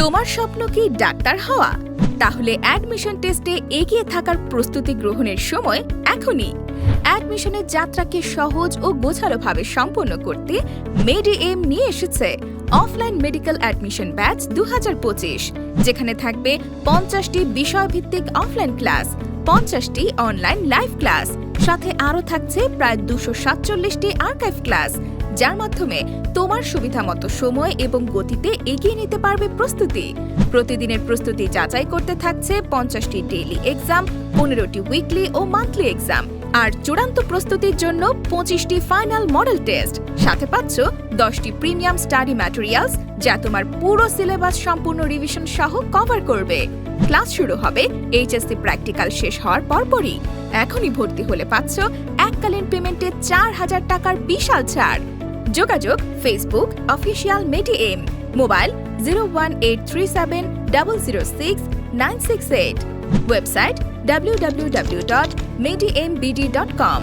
তোমার স্বপ্ন কি ডাক্তার হওয়া? তাহলে অ্যাডমিশন টেস্টে এগিয়ে থাকার প্রস্তুতি গ্রহণের সময় এখনই। অ্যাডমিশনের যাত্রাকে সহজ ও গোছালোভাবে সম্পন্ন করতে মেডিএম নিয়ে এসেছে অফলাইন মেডিকেল অ্যাডমিশন ব্যাচ 2025, যেখানে থাকবে 50টি বিষয়ভিত্তিক অফলাইন ক্লাস, 50টি অনলাইন লাইভ ক্লাস, সাথে আরও থাকছে প্রায় 247টি আর্কাইভ ক্লাস, যার মাধ্যমে তোমার সুবিধামতো সময় এবং গতিতে এগিয়ে নিতে পারবে প্রস্তুতি। প্রতিদিনের প্রস্তুতি যাচাই করতে থাকছে 50টি ডেইলি এক্সাম, 15টি উইকলি ও মান্থলি এক্সাম, আর চূড়ান্ত প্রস্তুতির জন্য 25টি ফাইনাল মডেল টেস্ট। সাথে পাচ্ছ 10টি প্রিমিয়াম স্টাডি ম্যাটেরিয়ালস, যা তোমার পুরো সিলেবাস সম্পূর্ণ রিভিশন সহ কভার করবে। ক্লাস শুরু হবে এইচএসসি প্র্যাকটিক্যাল শেষ হওয়ার পরপরই। এখনই ভর্তি হলে পাচ্ছ এককালীন পেমেন্টে 4000 টাকার বিশাল ছাড়। যোগাযোগ Facebook official Medim, mobile 01837006968, website www.medimbd.com।